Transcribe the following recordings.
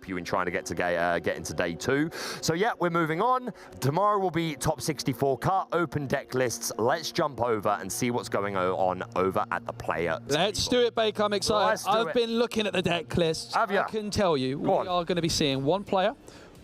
help you in trying to get into day 2. So yeah, we're moving on. Tomorrow will be top 64 cut, open deck lists. Let's jump over and see what's going on over at the player table. Let's do it, Baker. I'm excited. I've been looking at the deck lists. Have you? I can tell you, we are going to be seeing one player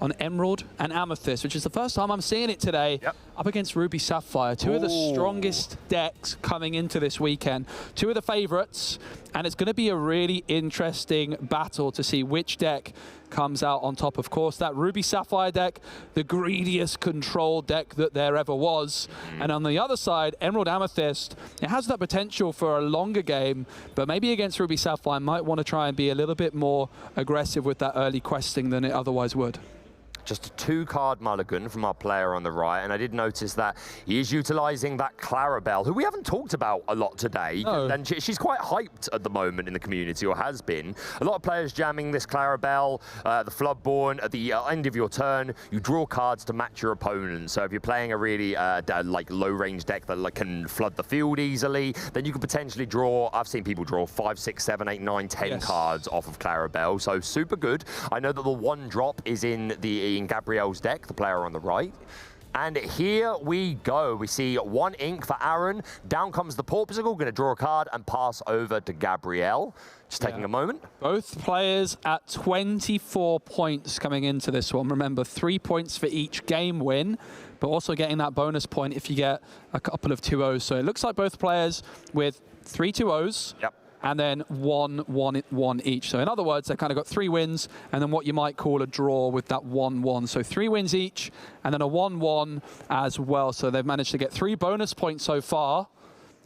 on Emerald and Amethyst, which is the first time I'm seeing it today, up against Ruby Sapphire. Two of the strongest decks coming into this weekend. Two of the favorites, and it's going to be a really interesting battle to see which deck comes out on top. Of course, that Ruby Sapphire deck, the greediest control deck that there ever was. And on the other side, Emerald Amethyst, it has that potential for a longer game, but maybe against Ruby Sapphire might want to try and be a little bit more aggressive with that early questing than it otherwise would. Just a 2-card mulligan from our player on the right, and I did notice that he is utilizing that Clarabelle, who we haven't talked about a lot today. No. And she's quite hyped at the moment in the community, or has been. A lot of players jamming this Clarabelle, the Floodborn. At the end of your turn, you draw cards to match your opponent. So if you're playing a really like low-range deck that can flood the field easily, then you could potentially draw, I've seen people draw 5, 6, 7, 8, 9, 10 cards off of Clarabelle. So super good. I know that the 1-drop is in Gabriele's deck, the player on the right. And here we go. We see 1 ink for Aaron. Down comes the Porpsicle, going to draw a card and pass over to Gabriele. Just taking a moment. Both players at 24 points coming into this one. Remember, 3 points for each game win, but also getting that bonus point if you get a couple of 2-0s. So it looks like both players with 3 2-0s. Yep. And then one each. So in other words, they kind of got 3 wins and then what you might call a draw with that 1-1. So 3 wins each and then a 1-1 as well. So they've managed to get 3 bonus points so far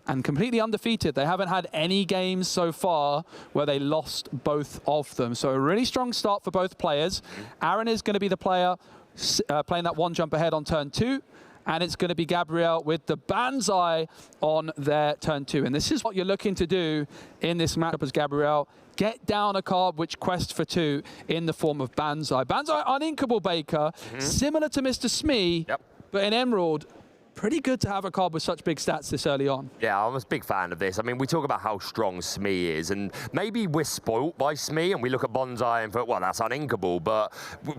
and completely undefeated. They haven't had any games so far where they lost both of them. So a really strong start for both players. Aaron is going to be the player playing that 1 jump ahead on turn 2. And it's going to be Gabriele with the Banzai on their turn 2. And this is what you're looking to do in this matchup as Gabriele. Get down a card which quests for 2 in the form of Banzai. Banzai uninkable, Baker, similar to Mr. Smee, but in Emerald, pretty good to have a card with such big stats this early on. Yeah, I'm a big fan of this. I mean, we talk about how strong Smee is, and maybe we're spoilt by Smee, and we look at Bonsai and think, well, that's uninkable, but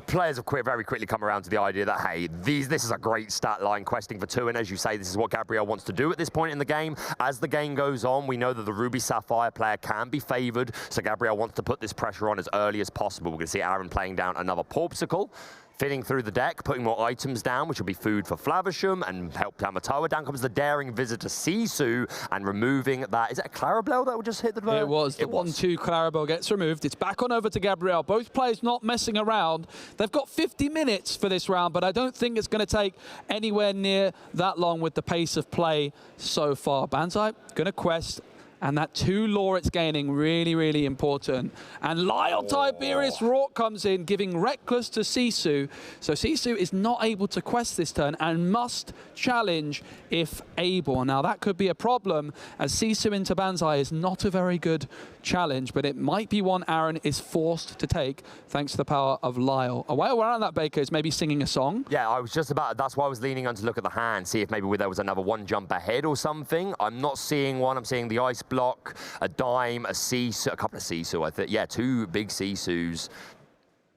players have very quickly come around to the idea that, hey, this is a great stat line, questing for 2, and as you say, this is what Gabriele wants to do at this point in the game. As the game goes on, we know that the Ruby Sapphire player can be favored, so Gabriele wants to put this pressure on as early as possible. We're going to see Aaron playing down another Porpsicle, fitting through the deck, putting more items down, which will be food for Flavisham and help Tamatoa. Down comes the Daring Visitor Sisu and removing that. Is it a Clarabelle that would just hit the It was. The 1-2 Clarabelle gets removed. It's back on over to Gabriele. Both players not messing around. They've got 50 minutes for this round, but I don't think it's going to take anywhere near that long with the pace of play so far. Banzai going to quest. And that 2 lore it's gaining, really, really important. And Lyle Tiberius Rorke comes in, giving Reckless to Sisu. So Sisu is not able to quest this turn and must challenge if able. Now that could be a problem, as Sisu into Banzai is not a very good challenge, but it might be one Aaron is forced to take thanks to the power of Lyle. A way around that, Baker, is maybe singing a song. Yeah, I was just about, that's why I was leaning on to look at the hand, see if maybe there was another 1 jump ahead or something. I'm not seeing one. I'm seeing the Ice Block, a Dime, a Sisu, a couple of Sisu, I think. Yeah, 2 big Sisus.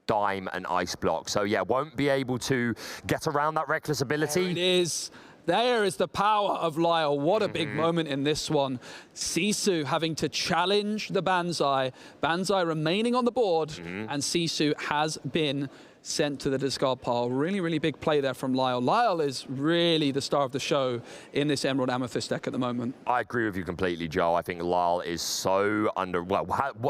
Dime and Ice Block. So yeah, won't be able to get around that reckless ability. There it is. There is the power of Lyle. What a big moment in this one. Sisu having to challenge the Banzai. Banzai remaining on the board, and Sisu has been sent to the discard pile. Really, really big play there from Lyle. Lyle is really the star of the show in this Emerald Amethyst deck at the moment. I agree with you completely, Joe. I think Lyle is so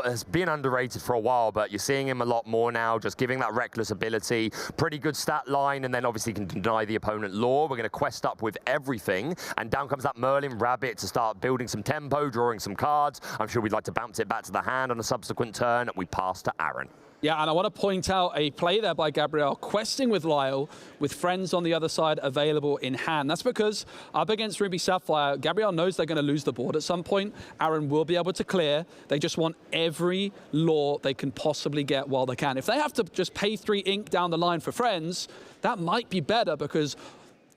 has been underrated for a while, but you're seeing him a lot more now, just giving that reckless ability. Pretty good stat line, and then obviously can deny the opponent lore. We're going to quest up with everything, and down comes that Merlin Rabbit to start building some tempo, drawing some cards. I'm sure we'd like to bounce it back to the hand on a subsequent turn. We pass to Aaron. Yeah, and I want to point out a play there by Gabriele, questing with Lyle, with friends on the other side available in hand. That's because up against Ruby Sapphire, Gabriele knows they're going to lose the board at some point. Aaron will be able to clear. They just want every lore they can possibly get while they can. If they have to just pay 3 ink down the line for friends, that might be better because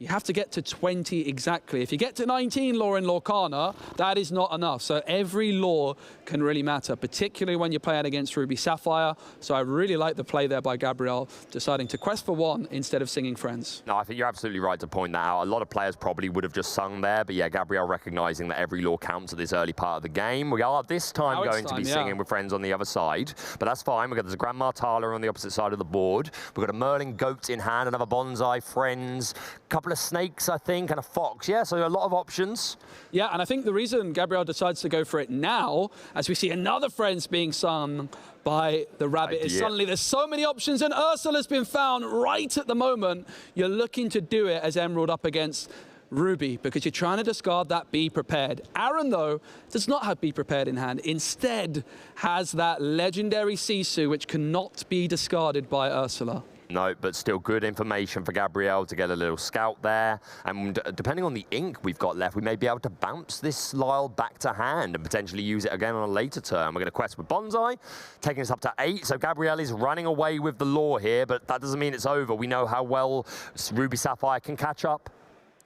You have to get to 20 exactly. If you get to 19 lore in Lorcana, that is not enough. So every lore can really matter, particularly when you're playing against Ruby Sapphire. So I really like the play there by Gabriele, deciding to quest for 1 instead of singing Friends. No, I think you're absolutely right to point that out. A lot of players probably would have just sung there, but yeah, Gabriele recognizing that every lore counts at this early part of the game. We are this time going to be singing with Friends on the other side, but that's fine. We've got the Grandma Tala on the opposite side of the board. We've got a Merlin Goat in hand, another Bonsai, Friends, a couple of snakes, I think, and a fox. Yeah, so a lot of options. Yeah, and I think the reason Gabriele decides to go for it now, as we see another Friends being sung by the rabbit, is suddenly there's so many options, and Ursula's been found right at the moment. You're looking to do it as Emerald up against Ruby, because you're trying to discard that Be Prepared. Aaron, though, does not have Be Prepared in hand. Instead, has that legendary Sisu, which cannot be discarded by Ursula. No, but still good information for Gabriele to get a little scout there. And depending on the ink we've got left, we may be able to bounce this Lyle back to hand and potentially use it again on a later turn. We're going to quest with Bonsai, taking us up to 8. So Gabriele is running away with the lore here, but that doesn't mean it's over. We know how well Ruby Sapphire can catch up.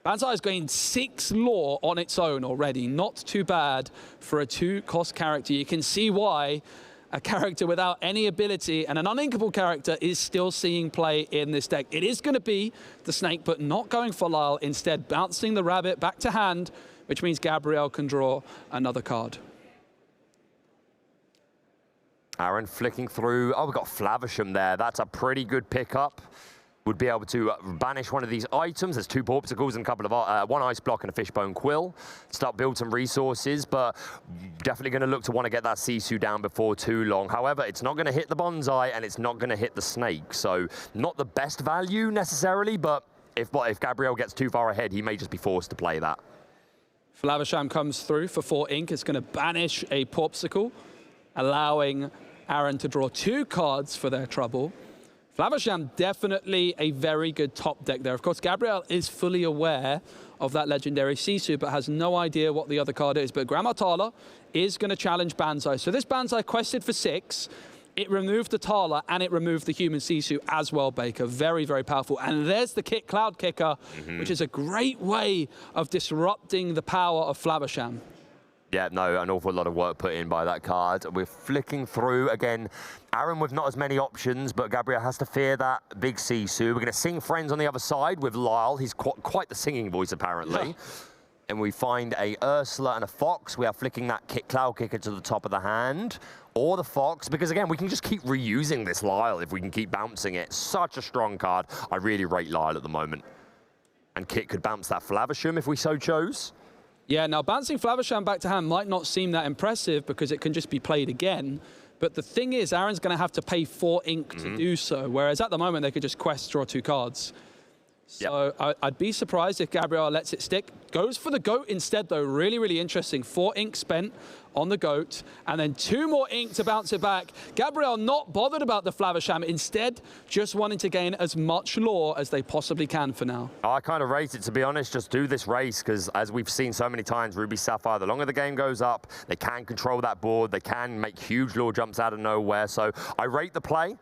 Bonsai has gained 6 lore on its own already. Not too bad for a 2-cost character. You can see why a character without any ability and an uninkable character is still seeing play in this deck. It is going to be the snake, but not going for Lyle. Instead, bouncing the rabbit back to hand, which means Gabriele can draw another card. Aaron flicking through. Oh, we've got Flavisham there. That's a pretty good pickup. Would be able to banish one of these items. There's 2 Porpsicles and a couple of 1 Ice Block and a Fishbone Quill. Start build some resources, but definitely going to look to want to get that Sisu down before too long. However, it's not going to hit the Bonsai and it's not going to hit the snake. So not the best value necessarily, but if Gabriele gets too far ahead, he may just be forced to play that. Flavisham comes through for 4 ink. It's going to banish a Porpsicle, allowing Aaron to draw 2 cards for their trouble. Flavisham definitely a very good top deck there. Of course, Gabriele is fully aware of that legendary Sisu, but has no idea what the other card is. But Grandma Tala is going to challenge Bonsai. So this Bonsai quested for 6. It removed the Tala and it removed the human Sisu as well, Baker. Very, very powerful. And there's the Cloud Kicker, which is a great way of disrupting the power of Flavisham. Yeah, no, an awful lot of work put in by that card. We're flicking through. Again, Aaron with not as many options, but Gabriele has to fear that big Sisu. We're going to sing Friends on the other side with Lyle. He's quite the singing voice, apparently. And we find a Ursula and a Fox. We are flicking that Cloud Kicker to the top of the hand. Or the Fox, because again, we can just keep reusing this Lyle if we can keep bouncing it. Such a strong card. I really rate Lyle at the moment. And Kit could bounce that Flavisham if we so chose. Yeah, now bouncing Flavisham back to hand might not seem that impressive because it can just be played again. But the thing is, Aaron's going to have to pay 4 ink to do so, whereas at the moment they could just quest, draw 2 cards. So I'd be surprised if Gabriele lets it stick. Goes for the goat instead, though. Really, really interesting. 4 ink spent on the goat, and then 2 more ink to bounce it back. Gabriele not bothered about the Flavisham, instead just wanting to gain as much lore as they possibly can for now. I kind of rate it, to be honest. Just do this race, because as we've seen so many times, Ruby Sapphire, the longer the game goes up, they can control that board. They can make huge lore jumps out of nowhere. So I rate the play.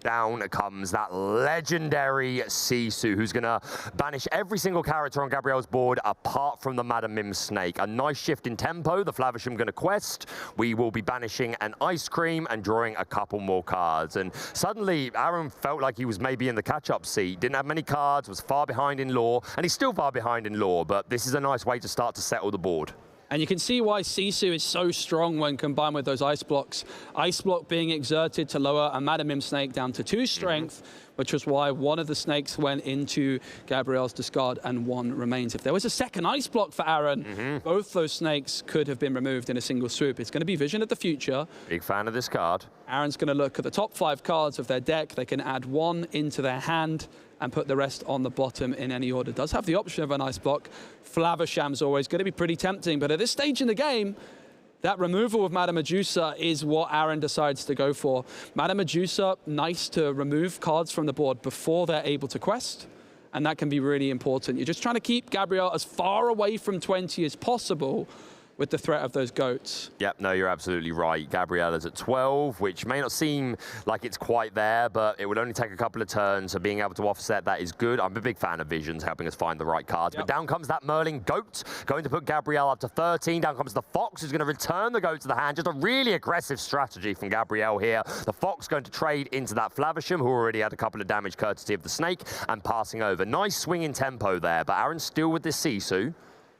Down comes that legendary Sisu, who's going to banish every single character on Gabriele's board apart from the Madam Mim Snake. A nice shift in tempo. The Flavisham going to quest. We will be banishing an Ice Cream and drawing a couple more cards. And suddenly, Aaron felt like he was maybe in the catch-up seat. Didn't have many cards, was far behind in lore, and he's still far behind in lore, but this is a nice way to start to settle the board. And you can see why Sisu is so strong when combined with those ice blocks. Ice block being exerted to lower a Madam Mim Snake down to 2 strength, which was why one of the snakes went into Gabriele's discard and 1 remains. If there was a second ice block for Aaron, both those snakes could have been removed in a single swoop. It's going to be Vision of the Future. Big fan of this card. Aaron's going to look at the top 5 cards of their deck. They can add 1 into their hand and put the rest on the bottom in any order. Does have the option of an ice block. Flavisham's always going to be pretty tempting, but at this stage in the game, that removal of Madame Medusa is what Aaron decides to go for. Madame Medusa, nice to remove cards from the board before they're able to quest, and that can be really important. You're just trying to keep Gabriele as far away from 20 as possible with the threat of those goats. Yep, no, you're absolutely right. Gabriele is at 12, which may not seem like it's quite there, but it would only take a couple of turns, so being able to offset that is good. I'm a big fan of Visions helping us find the right cards. But down comes that Merlin Goat, going to put Gabriele up to 13. Down comes the Fox, who's going to return the Goat to the hand. Just a really aggressive strategy from Gabriele here. The Fox going to trade into that Flavisham, who already had a couple of damage courtesy of the Snake, and passing over. Nice swing in tempo there, but Aaron's still with this Sisu.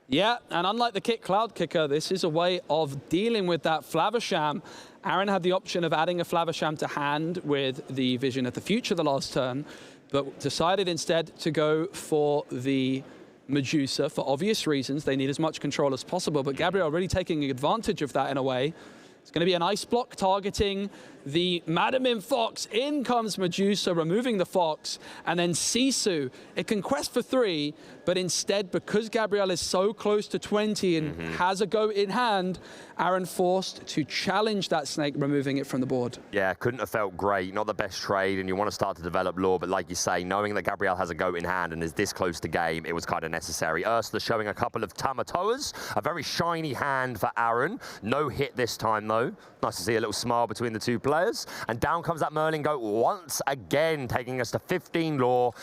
Yeah, and unlike the Kick Cloud Kicker, this is a way of dealing with that Flavisham. Aaron had the option of adding a Flavisham to hand with the Vision of the Future the last turn, but decided instead to go for the Medusa for obvious reasons. They need as much control as possible, but Gabriele really taking advantage of that in a way. It's going to be an ice block targeting the Madamin Fox. In comes Medusa, removing the Fox, and then Sisu. It can quest for 3, but instead, because Gabriele is so close to 20 and has a Goat in hand, Aaron forced to challenge that Snake, removing it from the board. Yeah, couldn't have felt great. Not the best trade, and you want to start to develop lore, but like you say, knowing that Gabriele has a Goat in hand and is this close to game, it was kind of necessary. Ursula showing a couple of Tamatoas, a very shiny hand for Aaron. No hit this time, though. Nice to see a little smile between the two players. And down comes that Merlin Goat once again, taking us to 15 lore.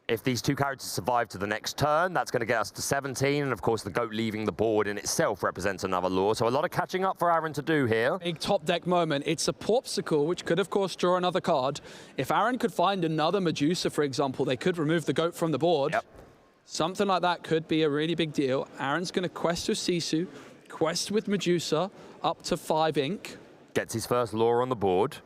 If these two characters survive to the next turn, that's going to get us to 17. And of course, the Goat leaving the board in itself represents another lore. So a lot of catching up for Aaron to do here. Big top deck moment. It's a Porpsicle, which could, of course, draw another card. If Aaron could find another Medusa, for example, they could remove the Goat from the board. Yep. Something like that could be a really big deal. Aaron's going to quest with Sisu, quest with Medusa, up to 5 ink. Gets his first lore on the board.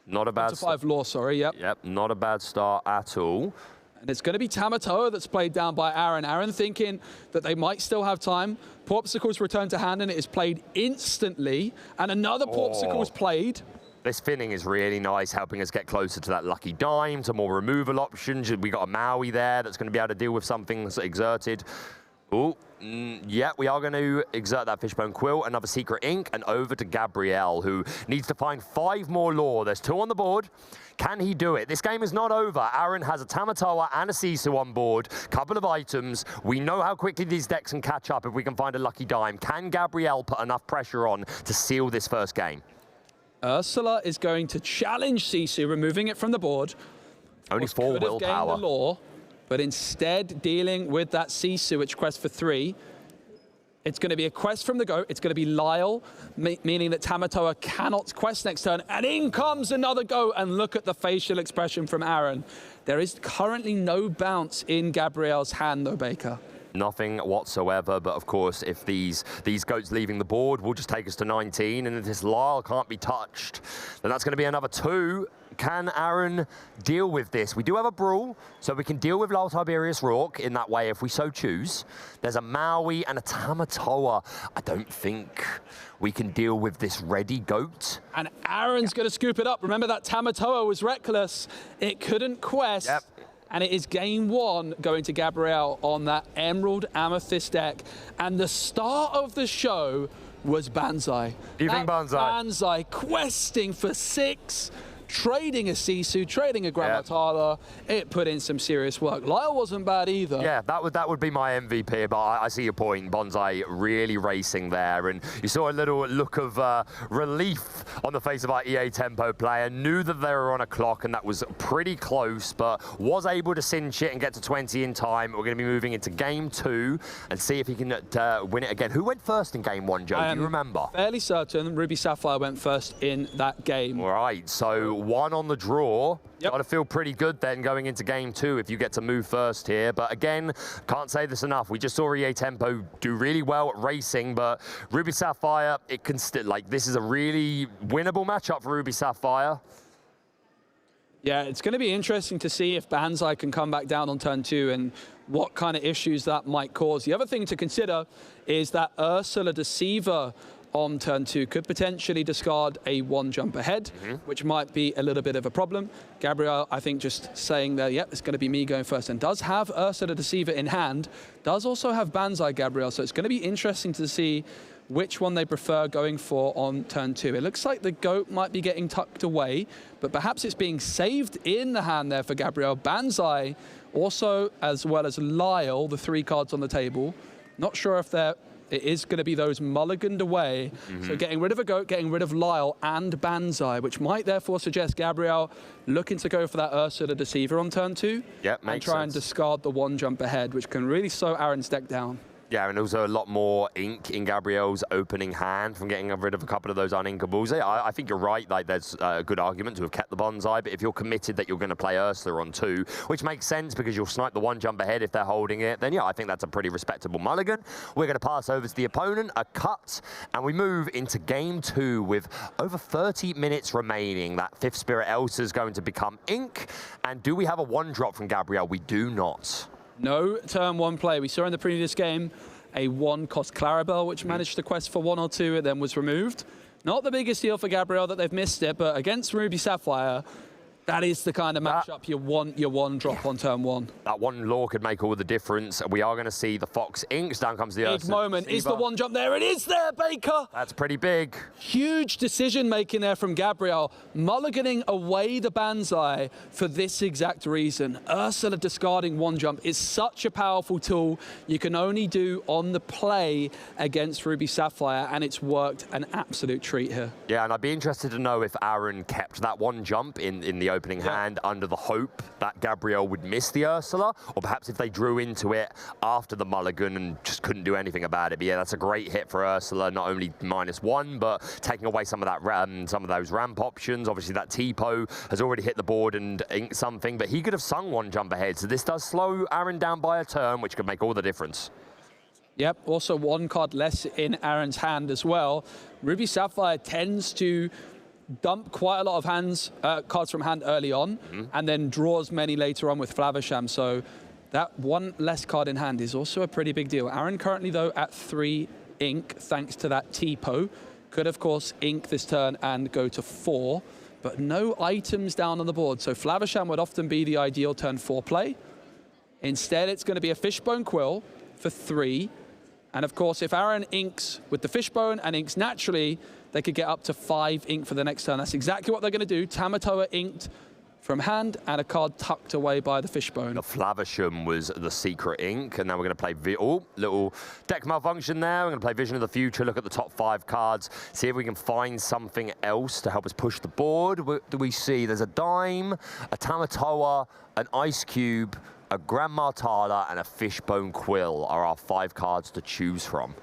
Not a bad up to 5 lore, sorry, yep. Yep, not a bad start at all. And it's going to be Tamatoa that's played down by Aaron. Aaron thinking that they might still have time. Porpsicle's returned to hand, and it is played instantly. And another Porpsicle's played. This finning is really nice, helping us get closer to that lucky dime, to more removal options. We got a Maui there that's going to be able to deal with something that's exerted. Oh, yeah, we are going to exert that Fishbone Quill, another Secret Ink, and over to Gabriele, who needs to find 5 more lore. There's 2 on the board. Can he do it? This game is not over. Aaron has a Tamatoa and a Sisu on board, couple of items. We know how quickly these decks can catch up if we can find a lucky dime. Can Gabriele put enough pressure on to seal this first game? Ursula is going to challenge Sisu, removing it from the board. Only 4 willpower. The lore, but instead dealing with that Sisu, which quests for 3. It's going to be a quest from the Goat. It's going to be Lyle, meaning that Tamatoa cannot quest next turn. And in comes another Goat, and look at the facial expression from Aaron. There is currently no bounce in Gabriele's hand, though, Baker. Nothing whatsoever, but of course, if these Goats leaving the board will just take us to 19, and if this Lyle can't be touched, then that's going to be another 2. Can Aaron deal with this? We do have a Brawl, so we can deal with Lyle Tiberius Rourke in that way if we so choose. There's a Maui and a Tamatoa. I don't think we can deal with this ready Goat. And Aaron's going to scoop it up. Remember that Tamatoa was reckless. It couldn't quest. Yep. And it is game 1 going to Gabriele on that Emerald Amethyst deck. And the star of the show was Banzai. You think Banzai? Banzai questing for 6. Trading a Sisu, trading a Gramatala, it put in some serious work. Lyle wasn't bad either. Yeah, that would be my MVP, but I see your point. Bonsai really racing there, and you saw a little look of relief on the face of our EA Tempo player. Knew that they were on a clock, and that was pretty close, but was able to cinch it and get to 20 in time. We're going to be moving into game 2 and see if he can win it again. Who went first in game 1, Joe? Do you remember? Fairly certain Ruby Sapphire went first in that game. All right, so 1 on the draw. Got to feel pretty good then going into game 2 if you get to move first here. But again, can't say this enough. We just saw EA Tempo do really well at racing, but Ruby Sapphire, it can still, like, this is a really winnable matchup for Ruby Sapphire. Yeah, it's going to be interesting to see if Banzai can come back down on turn 2 and what kind of issues that might cause. The other thing to consider is that Ursula Deceiver on turn 2 could potentially discard a 1 jump ahead, which might be a little bit of a problem. Gabriele, I think, just saying that, yep, it's going to be me going first, and does have Ursula Deceiver in hand, does also have Banzai Gabriele, so it's going to be interesting to see which one they prefer going for on turn 2. It looks like the Goat might be getting tucked away, but perhaps it's being saved in the hand there for Gabriele. Banzai also, as well as Lyle, the 3 cards on the table. Not sure if they're it is going to be those mulliganed away. So getting rid of a goat, getting rid of Lyle and Banzai, which might therefore suggest Gabriele looking to go for that Ursula Deceiver on turn 2. Yep, and try and discard the 1 jump ahead, which can really slow Aaron's deck down. Yeah, and also a lot more ink in Gabriele's opening hand from getting rid of a couple of those uninkables. I think you're right, like there's a good argument to have kept the Bonsai, but if you're committed that you're going to play Ursula on 2, which makes sense because you'll snipe the 1 jump ahead if they're holding it, then yeah, I think that's a pretty respectable mulligan. We're going to pass over to the opponent, a cut, and we move into game 2 with over 30 minutes remaining. That 5th Spirit Elsa's going to become ink, and do we have a 1 drop from Gabriele? We do not. No turn 1 play. We saw in the previous game a 1 cost Clarabelle, which managed to quest for 1 or 2, and then was removed. Not the biggest deal for Gabriele that they've missed it, but against Ruby Sapphire, that is the kind of matchup you want your 1 drop on turn 1. That 1 lore could make all the difference. We are going to see the Fox inks. Down comes the big moment. Is the 1 jump there? It is there, Baker. That's pretty big. Huge decision making there from Gabriele, mulliganing away the Banzai for this exact reason. Ursula discarding 1 jump is such a powerful tool you can only do on the play against Ruby Sapphire, and it's worked an absolute treat here. Yeah, and I'd be interested to know if Aaron kept that 1 jump in the opening hand under the hope that Gabriele would miss the Ursula, or perhaps if they drew into it after the mulligan and just couldn't do anything about it. But yeah, that's a great hit for Ursula, not only -1, but taking away some of that some of those ramp options. Obviously, that T-Po has already hit the board and inked something, but he could have sung 1 jump ahead. So this does slow Aaron down by a turn, which could make all the difference. Yep, also 1 card less in Aaron's hand as well. Ruby Sapphire tends to dump quite a lot of cards from hand early on, and then draws many later on with Flavisham. So that 1 less card in hand is also a pretty big deal. Aaron currently, though, at 3 ink, thanks to that T-Po. Could, of course, ink this turn and go to 4, but no items down on the board. So Flavisham would often be the ideal turn 4 play. Instead, it's going to be a Fishbone Quill for 3. And, of course, if Aaron inks with the Fishbone and inks naturally, they could get up to 5 ink for the next turn. That's exactly what they're going to do. Tamatoa inked from hand and a card tucked away by the Fishbone. The Flavisham was the secret ink, and now we're going to play little deck malfunction there. We're going to play Vision of the Future, look at the top 5 cards, see if we can find something else to help us push the board. What do we see? There's a Dime, a Tamatoa, an Ice Cube, a Grandma Tala, and a Fishbone Quill are our 5 cards to choose from.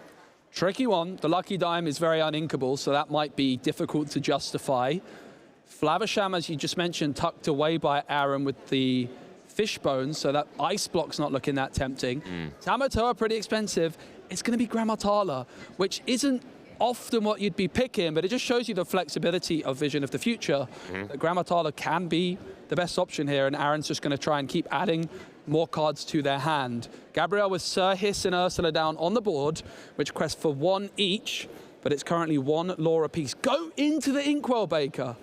Tricky one. The Lucky Dime is very uninkable, so that might be difficult to justify. Flavisham, as you just mentioned, tucked away by Aaron with the Fishbone, so that Ice Block's not looking that tempting. Tamatoa, pretty expensive. It's going to be Grandma Tala, which isn't often what you'd be picking, but it just shows you the flexibility of Vision of the Future. That Grandma Tala can be the best option here, and Aaron's just going to try and keep adding more cards to their hand. Gabriele with Sir Hiss and Ursula down on the board, which quest for 1 each, but it's currently 1 lore apiece. Go into the Inkwell, Baker.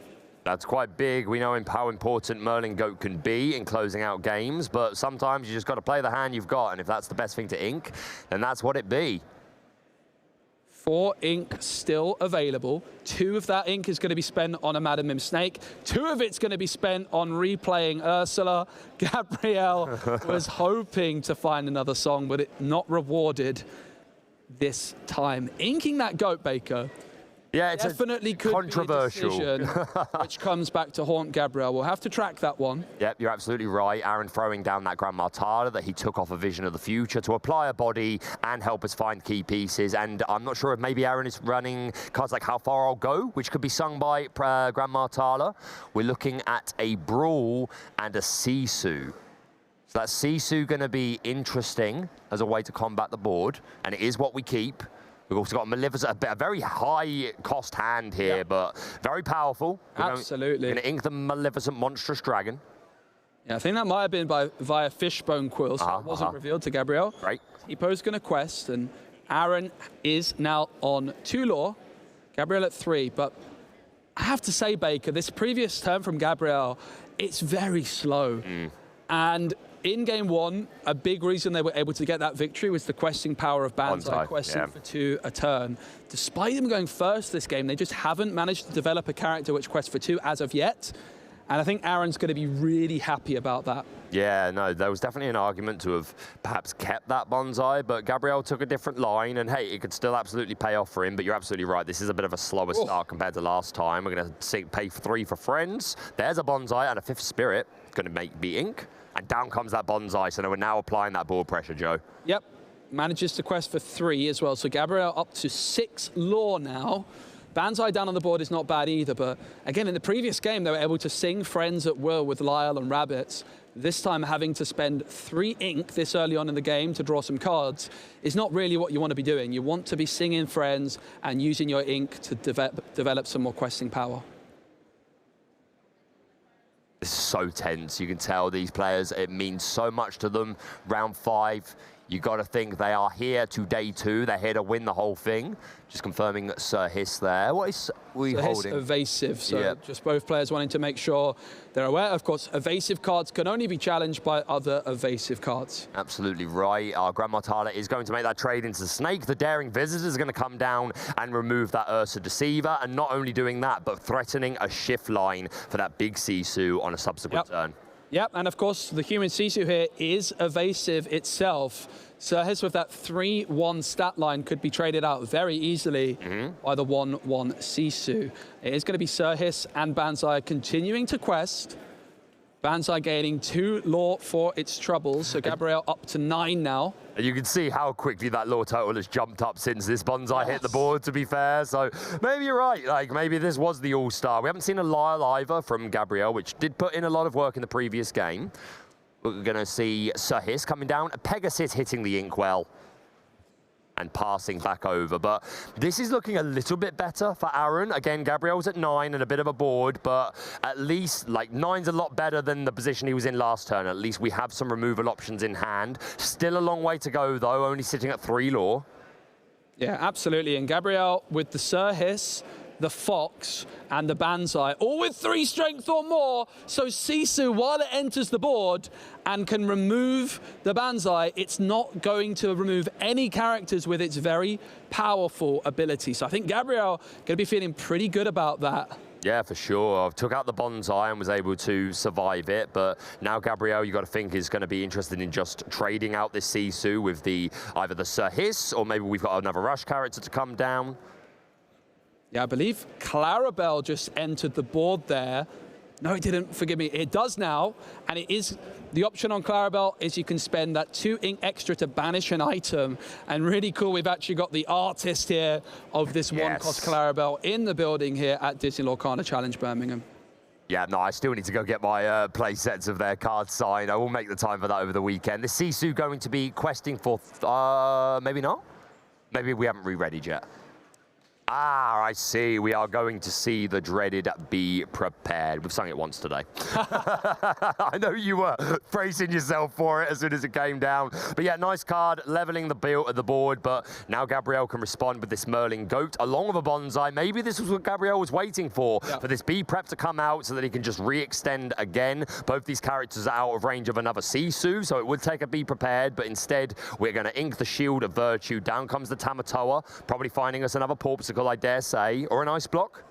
That's quite big. We know how important Merlin Goat can be in closing out games, but sometimes you just got to play the hand you've got, and if that's the best thing to ink, then that's what it be. 4 ink still available. 2 of that ink is going to be spent on a Madam Mim Snake. 2 of it's going to be spent on replaying Ursula. Gabriele was hoping to find another song, but it not rewarded this time. Inking that goat, Baker. Yeah, it's definitely could controversial. Be a decision which comes back to haunt Gabriele. We'll have to track that one. Yep, you're absolutely right. Aaron throwing down that Grandma Tala that he took off a Vision of the Future to apply a body and help us find key pieces. And I'm not sure if maybe Aaron is running cards like How Far I'll Go, which could be sung by Grandma Tala. We're looking at a Brawl and a Sisu. So that's Sisu going to be interesting as a way to combat the board, and it is what we keep. We've also got Maleficent, a very high cost hand here, but very powerful. Absolutely. We're going to ink the Maleficent Monstrous Dragon. Yeah, I think that might have been via Fishbone Quill, so it wasn't revealed to Gabriele. Right. T-Po's going to quest, and Aaron is now on 2 lore. Gabriele at 3, but I have to say, Baker, this previous turn from Gabriele, it's very slow. And in game 1, a big reason they were able to get that victory was the questing power of Banzai, questing for 2 a turn. Despite them going first this game, they just haven't managed to develop a character which quests for 2 as of yet. And I think Aaron's going to be really happy about that. Yeah, no, there was definitely an argument to have perhaps kept that bonsai, but Gabriele took a different line, and hey, it could still absolutely pay off for him, but you're absolutely right. This is a bit of a slower start compared to last time. We're going to pay for 3 for friends. There's a bonsai and a 5th spirit. Going to be ink, and down comes that bonsai, so we're now applying that board pressure, Joe. Yep, manages to quest for 3 as well, so Gabriele up to 6 lore now. Banzai down on the board is not bad either, but again, in the previous game, they were able to sing friends at will with Lyle and Rabbits. This time, having to spend 3 ink this early on in the game to draw some cards is not really what you want to be doing. You want to be singing friends and using your ink to develop some more questing power. This is so tense. You can tell these players, it means so much to them. Round 5. You got to think they are here to day 2. They're here to win the whole thing. Just confirming Sir Hiss there. What is we holding? Evasive. So just both players wanting to make sure they're aware. Of course, evasive cards can only be challenged by other evasive cards. Absolutely right. Our Grand Mortala is going to make that trade into the Snake. The Daring Visitor is going to come down and remove that Ursa Deceiver. And not only doing that, but threatening a shift line for that big Sisu on a subsequent turn. Yep, and of course, the human Sisu here is evasive itself. So Hiss with that 3-1 stat line could be traded out very easily by the 1-1 Sisu. It is going to be Sir Hiss and Banzai continuing to quest. Banzai gaining 2 lore for its troubles, so Gabriele up to 9 now. And you can see how quickly that lore total has jumped up since this bonsai hit the board, to be fair. So maybe you're right. Like, maybe this was the all-star. We haven't seen a Lyle either from Gabriele, which did put in a lot of work in the previous game. We're going to see Sir Hiss coming down. Pegasus hitting the inkwell and passing back over. But this is looking a little bit better for Aaron. Again, Gabriele's at 9 and a bit of a board, but at least, like, 9's a lot better than the position he was in last turn. At least we have some removal options in hand. Still a long way to go, though, only sitting at 3 lore. Yeah, absolutely. And Gabriele with the Sir Hiss, the Fox, and the Banzai, all with 3 strength or more. So Sisu, while it enters the board and can remove the Banzai, it's not going to remove any characters with its very powerful ability. So I think Gabriele going to be feeling pretty good about that. Yeah, for sure. Took out the bonsai and was able to survive it, but now Gabriele, you got to think, is going to be interested in just trading out this Sisu with either the Sir Hiss, or maybe we've got another rush character to come down. Yeah, I believe Clarabelle just entered the board there. No, it didn't, forgive me. It does now, and it is the option on Clarabelle is you can spend that 2 ink extra to banish an item. And really cool, we've actually got the artist here of this 1-cost Clarabelle in the building here at Disney Lorcana Challenge Birmingham. Yeah, no, I still need to go get my play sets of their cards signed. I will make the time for that over the weekend. The Sisu going to be questing for, maybe not? Maybe we haven't re-readied yet. Ah, I see. We are going to see the dreaded Be Prepared. We've sung it once today. I know you were bracing yourself for it as soon as it came down. But yeah, nice card, leveling the board. But now Gabriele can respond with this Merlin Goat along with a bonsai. Maybe this was what Gabriele was waiting for this Be Prep to come out so that he can just re-extend again. Both these characters are out of range of another Sisu, so it would take a Be Prepared. But instead, we're going to ink the Shield of Virtue. Down comes the Tamatoa, probably finding us another Porpsicle, I dare say, or an ice block.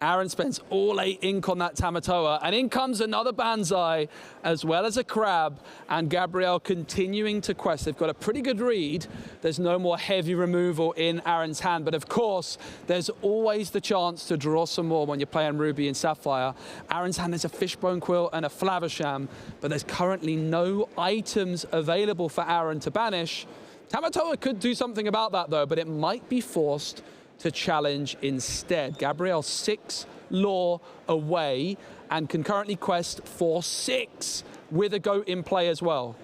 Aaron spends all 8 ink on that Tamatoa, and in comes another Banzai, as well as a Crab, and Gabriele continuing to quest. They've got a pretty good read. There's no more heavy removal in Aaron's hand, but of course, there's always the chance to draw some more when you're playing Ruby and Sapphire. Aaron's hand is a Fishbone Quill and a Flavisham, but there's currently no items available for Aaron to banish. Tamatoa could do something about that, though, but it might be forced to challenge instead. Gabriele 6 lore away and can currently quest for 6 with a goat in play as well.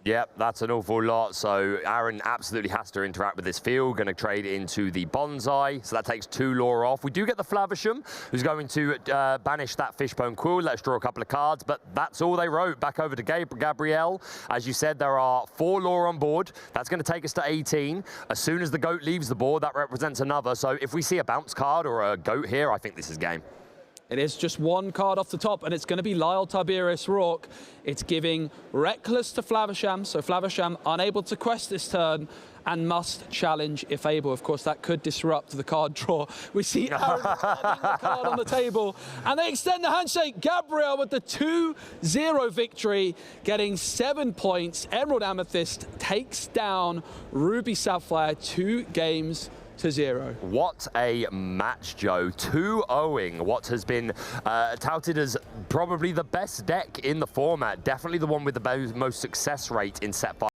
Yep, that's an awful lot. So Aaron absolutely has to interact with this field. Going to trade into the bonsai. So that takes 2 lore off. We do get the Flavisham, who's going to banish that Fishbone Quill. Let's draw a couple of cards. But that's all they wrote. Back over to Gabriele. As you said, there are 4 lore on board. That's going to take us to 18. As soon as the goat leaves the board, that represents another. So if we see a bounce card or a goat here, I think this is game. It is just 1 card off the top, and it's going to be Lyle Tiberius Rourke. It's giving Reckless to Flavisham, so Flavisham unable to quest this turn, and must challenge if able. Of course, that could disrupt the card draw. We see Aaron holding the card on the table, and they extend the handshake. Gabriele with the 2-0 victory, getting 7 points. Emerald Amethyst takes down Ruby Sapphire 2-0. What a match, Joe. 2-0ing what has been touted as probably the best deck in the format. Definitely the one with the most success rate in set 5.